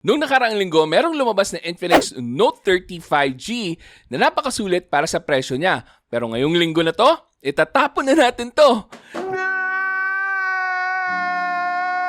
Noong nakaraang linggo, merong lumabas na Infinix Note 30 5G na napakasulit para sa presyo niya. Pero ngayong linggo na to, itatapon na natin to.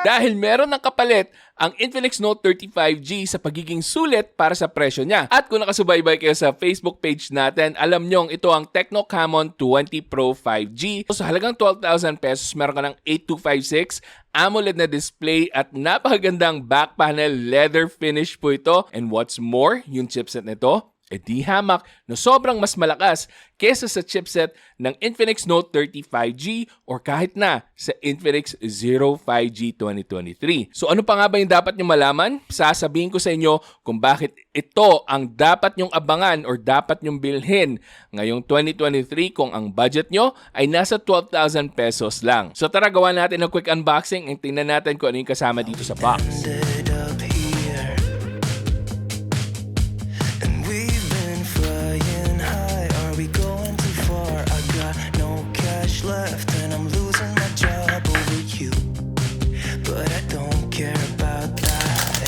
Dahil meron ng kapalit ang Infinix Note 30 5G sa pagiging sulit para sa presyo niya. At kung nakasubaybay kayo sa Facebook page natin, alam nyong ito ang Tecno Camon 20 Pro 5G. So, sa halagang 12,000 pesos, meron ka ng 8256 AMOLED na display at napakagandang back panel leather finish po ito. And what's more, yung chipset nito, di hamak na sobrang mas malakas kesa sa chipset ng Infinix Note 30 5G or kahit na sa Infinix Zero 5G 2023. So ano pa nga ba yung dapat nyo malaman? Sasabihin ko sa inyo kung bakit ito ang dapat nyong abangan or dapat nyong bilhin ngayong 2023 kung ang budget nyo ay nasa 12,000 pesos lang. So tara, gawa natin ng quick unboxing and tingnan natin kung ano yung kasama dito sa box. Left and I'm losing my job over you, but I don't care about that.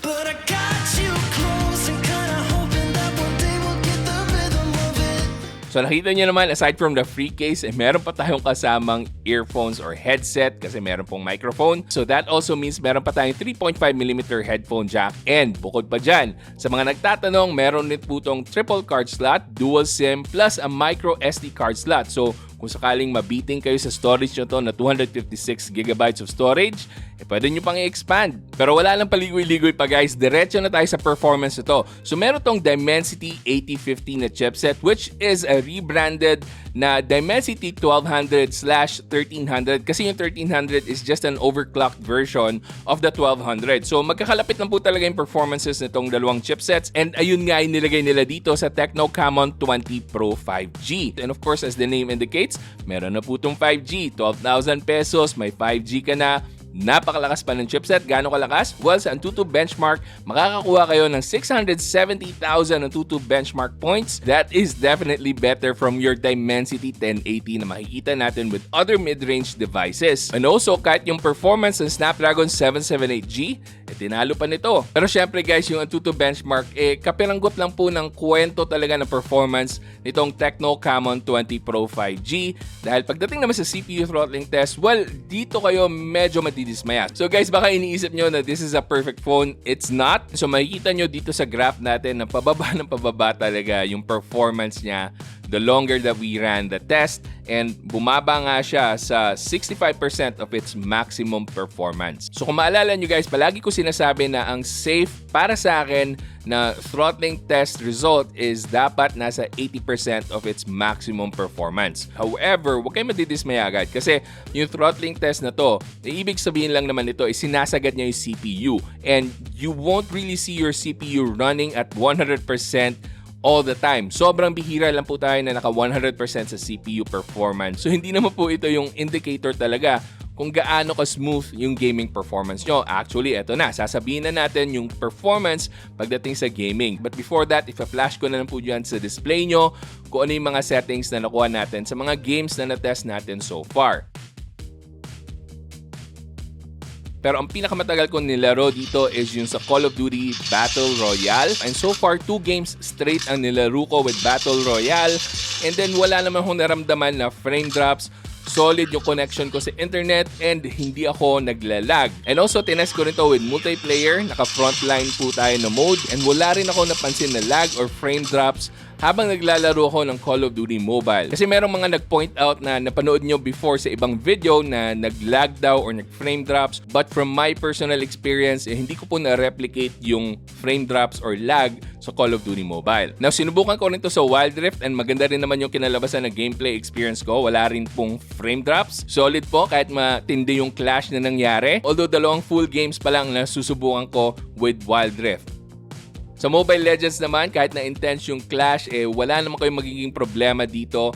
But I got you close and kinda hoping that one day we'll get the rhythm of it. So nakita niyo naman, aside from the free case, meron pa tayong kasamang earphones or headset kasi meron pong microphone. So that also means meron pa tayong 3.5mm headphone jack. And bukod pa dyan, sa mga nagtatanong, meron din po tong triple card slot, dual SIM, plus a micro SD card slot. So kung sakaling mabiting kayo sa storage nyo to na 256GB of storage, pwede nyo pang i-expand. Pero wala lang paligoy-ligoy pa guys, diretso na tayo sa performance nito. So meron tong Dimensity 8050 na chipset which is a rebranded na Dimensity 1200/1300 kasi yung 1300 is just an overclocked version of the 1200. So magkakalapit lang po talaga yung performances nitong dalawang chipsets and ayun nga yung nilagay nila dito sa Tecno Camon 20 Pro 5G. And of course, as the name indicates, meron na po itong 5G, 12,000 pesos, may 5G ka na. Napakalakas pa ng chipset. Gaano kalakas? Well, sa Antutu benchmark, makakakuha kayo ng 670,000 Antutu benchmark points. That is definitely better from your Dimensity 1080 na makikita natin with other mid-range devices. And also, kahit yung performance ng Snapdragon 778G, tinalo pa nito. Pero syempre guys, yung Antutu benchmark, kapiranggot lang po ng kwento talaga ng performance nitong Tecno Camon 20 Pro 5G. Dahil pagdating naman sa CPU throttling test, well, dito kayo medyo madidismaya. So guys, baka iniisip nyo na this is a perfect phone. It's not. So makikita nyo dito sa graph natin na pababa ng pababa talaga yung performance niya the longer that we ran the test, and bumaba nga siya sa 65% of its maximum performance. So kung maalala nyo guys, palagi ko sinasabi na ang safe para sa akin na throttling test result is dapat nasa 80% of its maximum performance. However, huwag kayo madidismaya agad kasi yung throttling test na to, ibig sabihin lang naman ito is sinasagad niya yung CPU and you won't really see your CPU running at 100% all the time. Sobrang bihira lang po tayo na naka 100% sa CPU performance. So hindi naman po ito yung indicator talaga kung gaano ka-smooth yung gaming performance nyo. Actually, eto na. Sasabihin na natin yung performance pagdating sa gaming. But before that, ipa-flash ko na lang po dyan sa display nyo kung ano yung mga settings na nakuha natin sa mga games na na-test natin so far. Pero ang pinakamatagal kong nilaro dito is yung sa Call of Duty Battle Royale. And so far, 2 games straight ang nilaro ko with Battle Royale. And then wala naman akong naramdaman na frame drops. Solid yung connection ko sa internet and hindi ako naglalag. And also, tinest ko rin to with multiplayer. Naka-frontline po tayo na mode. And wala rin ako napansin na lag or frame drops habang naglalaro ako ng Call of Duty Mobile. Kasi merong mga nag-point out na napanood nyo before sa ibang video na nag-lag daw or nag-frame drops. But from my personal experience, hindi ko po na-replicate yung frame drops or lag sa Call of Duty Mobile. Now, sinubukan ko rin to sa Wild Rift and maganda rin naman yung kinalabasan na gameplay experience ko. Wala rin pong frame drops. Solid po kahit matindi yung clash na nangyari. Although dalawang full games pa lang na susubukan ko with Wild Rift. Sa Mobile Legends naman, kahit na intense yung clash, wala naman kayong magiging problema dito.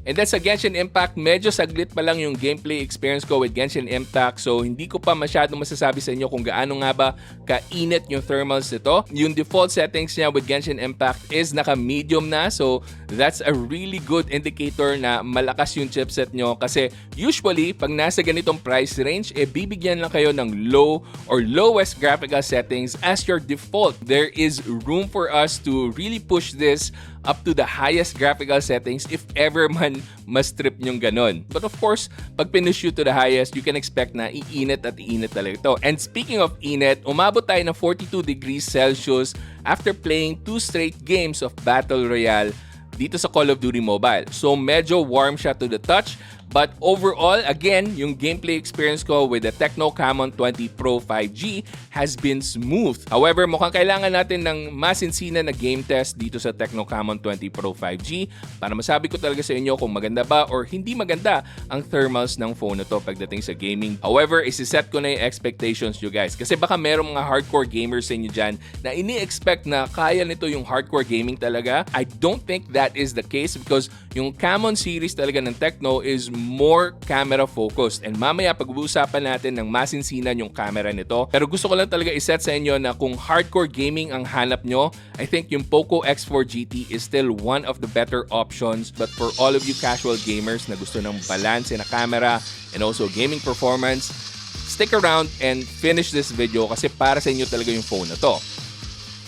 And then sa Genshin Impact, medyo saglit pa lang yung gameplay experience ko with Genshin Impact. So hindi ko pa masyadong masasabi sa inyo kung gaano nga ba kainit yung thermals nito. Yung default settings niya with Genshin Impact is naka-medium na. So that's a really good indicator na malakas yung chipset nyo. Kasi usually, pag nasa ganitong price range, bibigyan lang kayo ng low or lowest graphical settings as your default. There is room for us to really push this up to the highest graphical settings if ever man mas-trip nyong ganon. But of course, pag pinush you to the highest, you can expect na iinit at iinit talaga ito. And speaking of init, umabot tayo ng 42 degrees Celsius after playing 2 straight games of Battle Royale dito sa Call of Duty Mobile. So medyo warm siya to the touch. But overall, again, yung gameplay experience ko with the Tecno Camon 20 Pro 5G has been smooth. However, mukhang kailangan natin ng masinsinan na game test dito sa Tecno Camon 20 Pro 5G para masabi ko talaga sa inyo kung maganda ba or hindi maganda ang thermals ng phone na to pagdating sa gaming. However, isiset ko na yung expectations nyo guys. Kasi baka merong mga hardcore gamers sa inyo dyan na ini-expect na kaya nito yung hardcore gaming talaga. I don't think that is the case because yung Camon series talaga ng Tecno is more camera focused. And mamaya pag-uusapan natin ng masinsinan yung camera nito. Pero gusto ko lang talaga iset sa inyo na kung hardcore gaming ang hanap nyo, I think yung Poco X4 GT is still one of the better options. But for all of you casual gamers na gusto ng balance na camera and also gaming performance, stick around and finish this video kasi para sa inyo talaga yung phone na to.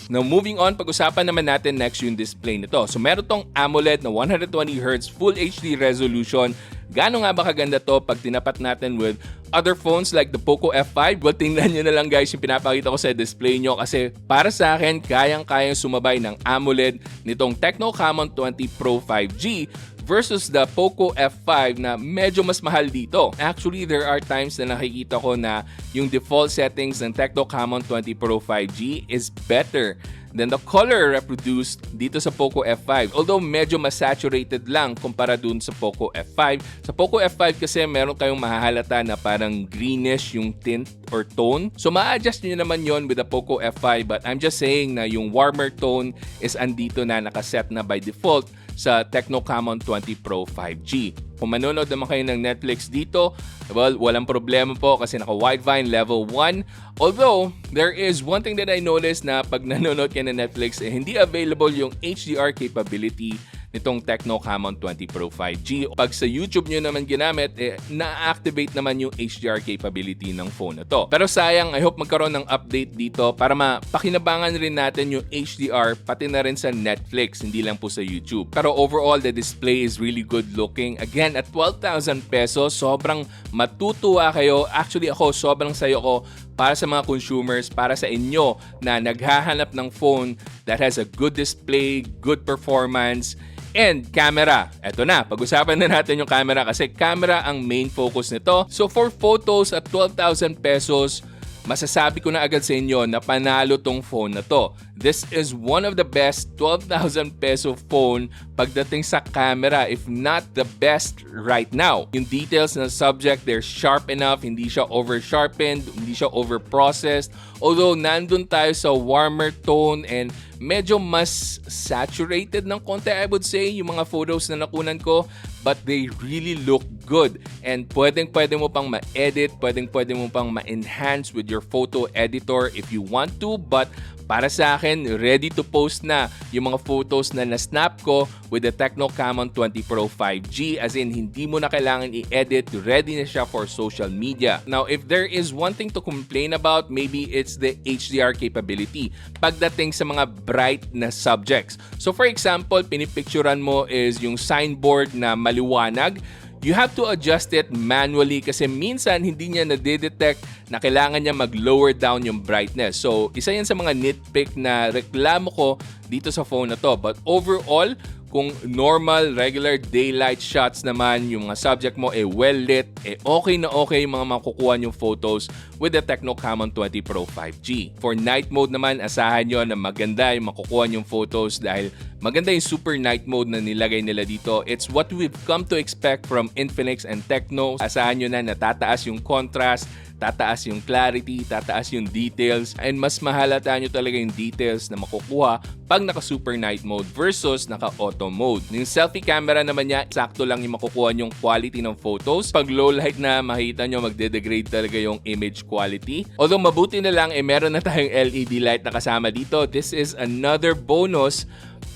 Now moving on, pag-usapan naman natin next yung display nito. So meron tong AMOLED na 120Hz Full HD resolution. Gaano nga ba kaganda to pag tinapat natin with other phones like the Poco F5? Well, tingnan nyo na lang guys yung pinapakita ko sa display nyo kasi para sa akin, kayang-kayang sumabay ng AMOLED nitong Tecno Camon 20 Pro 5G versus the Poco F5 na medyo mas mahal dito. Actually, there are times na nakikita ko na yung default settings ng Tecno Camon 20 Pro 5G is better than the color reproduced dito sa Poco F5. Although medyo mas saturated lang kumpara dun sa Poco F5. Sa Poco F5 kasi meron kayong mahahalata na parang greenish yung tint or tone. So ma-adjust nyo naman yon with the Poco F5 but I'm just saying na yung warmer tone is andito na nakaset na by default sa Tecno Camon 20 Pro 5G. Kung manonood naman kayo ng Netflix dito, well, walang problema po kasi naka Widevine level 1. Although, there is one thing that I noticed na pag nanonood kayo ng Netflix, hindi available yung HDR capability nitong Tecno Camon 20 Pro 5G. Pag sa YouTube nyo naman ginamit, na-activate naman yung HDR capability ng phone na to. Pero sayang, I hope magkaroon ng update dito para mapakinabangan rin natin yung HDR pati na rin sa Netflix, hindi lang po sa YouTube. Pero overall, the display is really good looking. Again, at 12,000 pesos, sobrang matutuwa kayo. Actually, ako, sobrang sayo ko para sa mga consumers, para sa inyo na naghahanap ng phone that has a good display, good performance, and camera. Eto na, pag-usapan na natin yung camera kasi camera ang main focus nito. So for photos at 12,000 pesos, masasabi ko na agad sa inyo na panalo tong phone na to. This is one of the best 12,000 peso phone pagdating sa camera, if not the best right now. Yung details ng subject, they're sharp enough, hindi siya over-sharpened, hindi siya over-processed. Although nandun tayo sa warmer tone and medyo mas saturated ng konti, I would say, yung mga photos na nakunan ko, but they really look good. And pwede mo pang ma-edit, pwede mo pang ma-enhance with your photo editor if you want to, but para sa akin, ready to post na yung mga photos na na-snap ko with the Tecno Camon 20 Pro 5G. As in, hindi mo na kailangan i-edit. Ready na siya for social media. Now, if there is one thing to complain about, maybe it's the HDR capability pagdating sa mga bright na subjects. So for example, pinipicturan mo is yung signboard na maliwanag. You have to adjust it manually kasi minsan hindi niya nadedetect na kailangan niya mag-lower down yung brightness. So, isa yan sa mga nitpick na reklamo ko dito sa phone na to. But overall, kung normal, regular daylight shots naman, yung mga subject mo well lit, okay na okay yung mga makukuha yung photos with the Tecno Camon 20 Pro 5G. For night mode naman, asahan nyo na maganda yung makukuha yung photos dahil Maganda yung super night mode na nilagay nila dito. It's what we've come to expect from Infinix and Tecno. Asahan nyo na natataas yung contrast, tataas yung clarity, tataas yung details, and mas mahalata nyo talaga yung details na makukuha pag naka-super night mode versus naka-auto mode. Yung selfie camera naman niya, sakto lang yung makukuha yung quality ng photos. Pag low light na, makita nyo magde-degrade talaga yung image quality. Although mabuti na lang, meron na tayong LED light na kasama dito. This is another bonus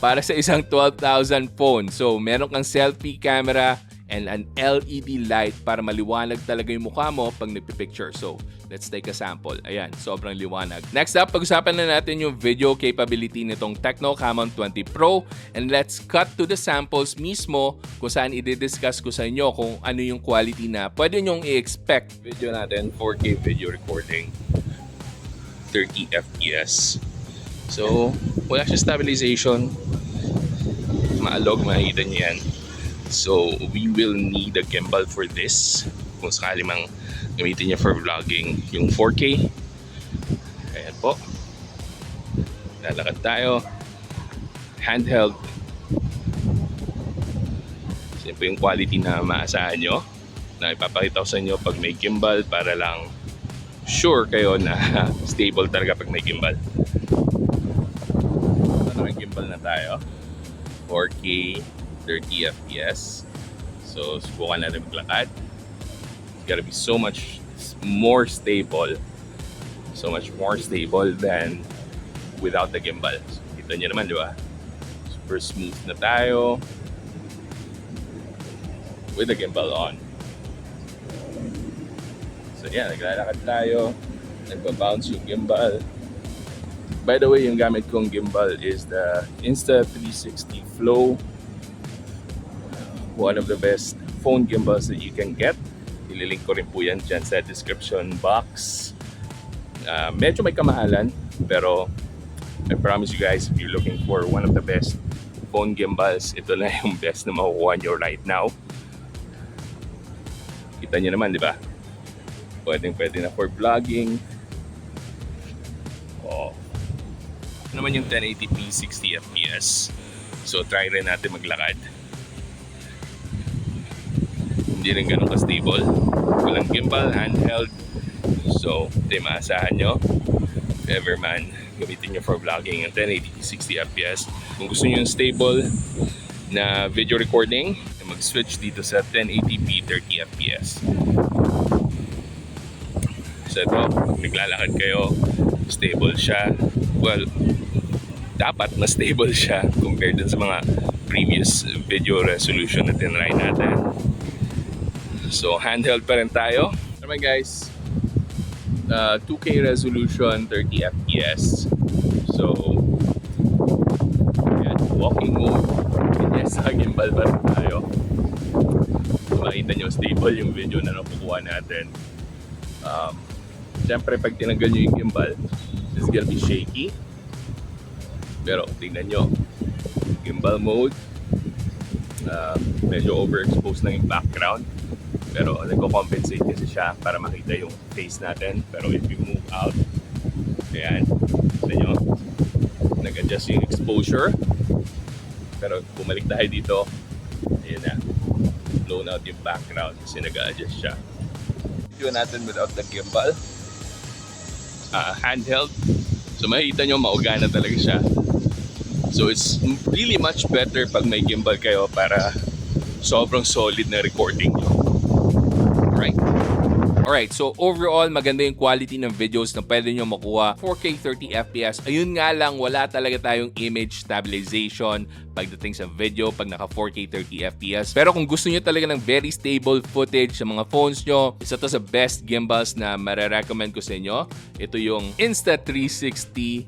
para sa isang 12,000 phone. So, meron kang selfie camera and an LED light para maliwanag talaga yung mukha mo pag nagpipicture. So, let's take a sample. Ayan, sobrang liwanag. Next up, pag-usapan na natin yung video capability nitong Tecno Camon 20 Pro. And let's cut to the samples mismo kung saan i-discuss ko sa inyo kung ano yung quality na pwede nyong i-expect. Video natin, 4K video recording, 30 FPS. So, wala siya stabilization. Maalog, makikita niyo yan. So, we will need a gimbal for this. Kung sakali mang gamitin niya for vlogging yung 4K. Ayan po. Lalakad tayo. Handheld. Yan po yung quality na maasahan nyo. Na ipapakita ko sa inyo pag may gimbal para lang sure kayo na stable talaga pag may gimbal. Ano, may gimbal na tayo. 4K 30 FPS. So, subukan natin maglakad. It's gotta be so much more stable. So much more stable than without the gimbal. So, kita nyo naman, di ba? Super smooth na tayo with the gimbal on. So, yeah, naglalakad tayo. Nagbabounce yung gimbal. By the way, yung gamit kong gimbal is the Insta360 Flow. One of the best phone gimbals that you can get. Ililink ko rin po yan dyan sa description box. Medyo may kamahalan, pero I promise you guys, if you're looking for one of the best phone gimbals, ito na yung best na makukuha nyo right now. Kita nyo naman, di ba? Pwede na for vlogging. Oh. Ito naman yung 1080p 60 FPS. So try rin natin maglakad. Hindi rin ganun ka-stable. Walang gimbal, handheld. So, ito yung maasahan nyo. If ever man, gamitin nyo for vlogging ang 1080p 60 FPS. Kung gusto nyo yung stable na video recording, mag-switch dito sa 1080p 30 FPS. So, ito, pag naglalakad kayo, stable siya. Well, dapat mas stable siya compared dun sa mga previous video resolution na tinry natin. So, handheld pa rin tayo. Naman guys, 2K resolution, 30 FPS. So, yan, walking mode. And yes, gimbal pa rin tayo. So, makita nyo, stable yung video na nakukuha natin. Siyempre, pag tinanggal nyo yung gimbal, it's gonna be shaky. Pero, tingnan nyo, gimbal mode, medyo overexposed lang yung background. Pero nagko-compensate kasi siya para makita yung face natin. Pero if you move out, ayan, tignan nyo, nag-adjust yung exposure. Pero bumalik tayo dito, ayan na, blown out yung background kasi nag-adjust siya. Video natin without the gimbal. Handheld. So makikita nyo, maugana talaga siya. So it's really much better pag may gimbal kayo para sobrang solid na recording nyo. Right. Alright, so overall, maganda yung quality ng videos na pwede nyo makuha. 4K 30 FPS. Ayun nga lang, wala talaga tayong image stabilization pagdating sa video pag naka 4K 30 FPS. Pero kung gusto nyo talaga ng very stable footage sa mga phones nyo, isa to sa best gimbals na marirecommend ko sa inyo. Ito yung Insta360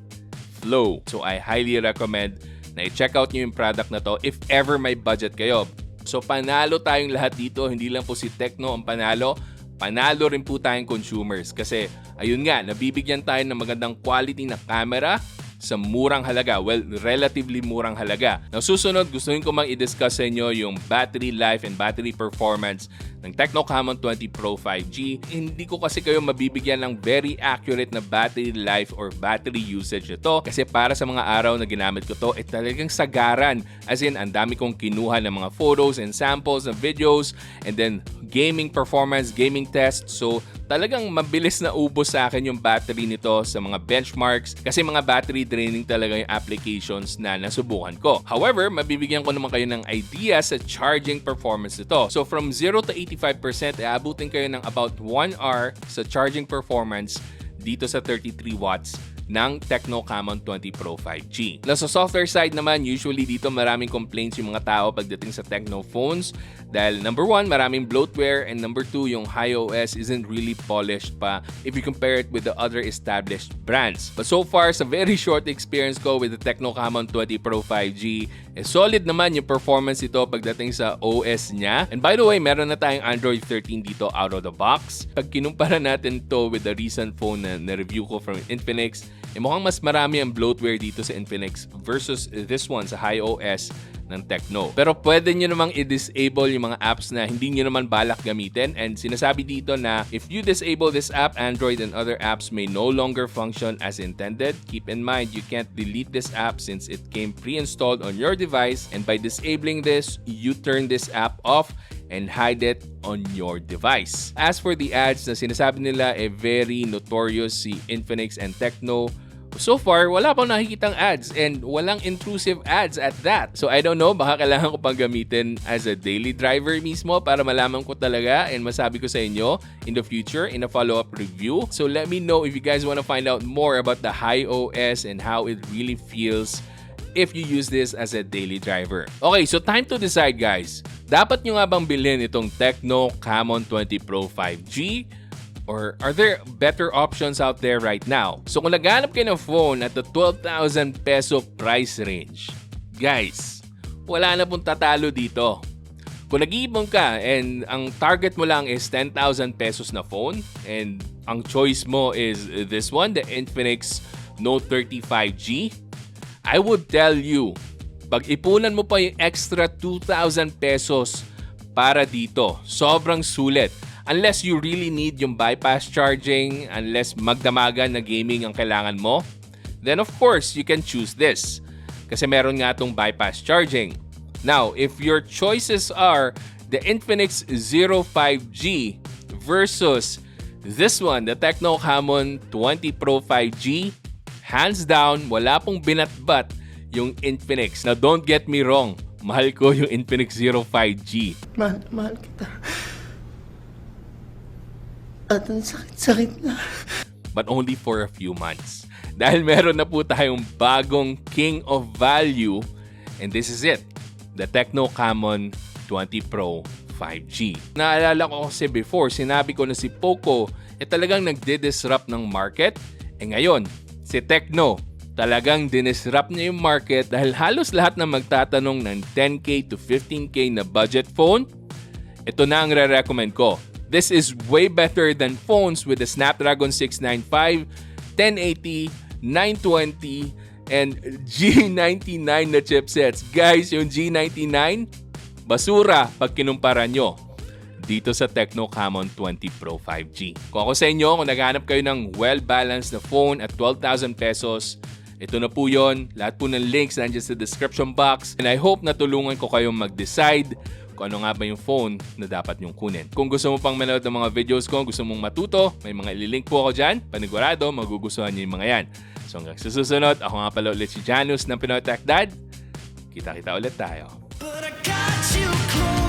Flow. So I highly recommend na i-check out nyo yung product na to if ever may budget kayo. So panalo tayong lahat dito, hindi lang po si Tecno ang panalo, panalo rin po tayong consumers kasi ayun nga, nabibigyan tayo ng magandang quality na camera sa murang halaga. Well, relatively murang halaga. Now, susunod, gustuhin ko mang i-discuss sa inyo yung battery life and battery performance ng Tecno Camon 20 Pro 5G. Hindi ko kasi kayo mabibigyan ng very accurate na battery life or battery usage ito kasi para sa mga araw na ginamit ko to, talagang sagaran. As in, ang dami kong kinuha ng mga photos and samples ng videos and then gaming performance, gaming test. So, talagang mabilis na ubos sa akin yung battery nito sa mga benchmarks kasi mga battery draining talaga yung applications na nasubukan ko. However, mabibigyan ko naman kayo ng idea sa charging performance nito. So from 0 to 85%, aabutin kayo ng about 1 hour sa charging performance dito sa 33 watts ng Tecno Camon 20 Pro 5G. Sa software side naman, usually dito maraming complaints yung mga tao pagdating sa Tecno phones dahil number 1, maraming bloatware and number 2, yung iOS isn't really polished pa if you compare it with the other established brands. But so far, sa very short experience ko with the Tecno Camon 20 Pro 5G, solid naman yung performance ito pagdating sa OS niya. And by the way, meron na tayong Android 13 dito out of the box. Pag kinumpara natin to with the recent phone na na-review ko from Infinix, mukhang mas marami ang bloatware dito sa Infinix versus this one sa iOS ng Tecno. Pero pwede nyo namang i-disable yung mga apps na hindi nyo naman balak gamitin. And sinasabi dito na if you disable this app, Android and other apps may no longer function as intended. Keep in mind, you can't delete this app since it came pre-installed on your device. And by disabling this, you turn this app off and hide it on your device. As for the ads na sinasabi nila, very notorious si Infinix and Tecno. So far, wala pang nakikitang ads and walang intrusive ads at that. So I don't know, baka kailangan ko pang gamitin as a daily driver mismo para malaman ko talaga and masabi ko sa inyo in the future in a follow-up review. So let me know if you guys want to find out more about the iOS and how it really feels if you use this as a daily driver. Okay, so time to decide guys. Dapat nyo nga bang bilhin itong Tecno Camon 20 Pro 5G? Or are there better options out there right now? So kung naghanap kayo ng phone at the 12,000 peso price range, guys, wala na pong tatalo dito. Kung nag-iipon ka and ang target mo lang is 10,000 pesos na phone and ang choice mo is this one, the Infinix Note 30 5G, I would tell you, pag-ipunan mo pa yung extra 2,000 pesos para dito, sobrang sulit. Unless you really need yung bypass charging, unless magdamagan na gaming ang kailangan mo, then of course, you can choose this. Kasi meron nga itong bypass charging. Now, if your choices are the Infinix Zero 5G versus this one, the Tecno Camon 20 Pro 5G, hands down, wala pong binatbat yung Infinix. Now, don't get me wrong, mahal ko yung Infinix Zero 5G. Mahal kita. At ang sakit-sakit na. But only for a few months. Dahil meron na po tayong bagong king of value and this is it. The Tecno Camon 20 Pro 5G. Naalala ko kasi before, sinabi ko na si Poco talagang nagdi-disrupt ng market. Ngayon, si Tecno talagang dinisrupt niya yung market dahil halos lahat na magtatanong ng 10K to 15K na budget phone, ito na ang re-recommend ko. This is way better than phones with the Snapdragon 695, 1080, 920, and G99 na chipsets. Guys, yung G99, basura pag kinumpara nyo dito sa Tecno Camon 20 Pro 5G. Kung ako sa inyo, kung naghanap kayo ng well-balanced na phone at 12,000 pesos, ito na po yun. Lahat po ng links nandiyan sa description box. And I hope natulungan ko kayong mag-decide kung ano nga ba yung phone na dapat nyong kunin. Kung gusto mo pang manood ng mga videos ko, gusto mong matuto, may mga ililink po ako dyan. Panigurado, magugustuhan niyo yung mga yan. So hanggang sa susunod, ako nga pala ulit si Janus ng Pinoy Techdad. Kita-kita ulit tayo. But I got you close.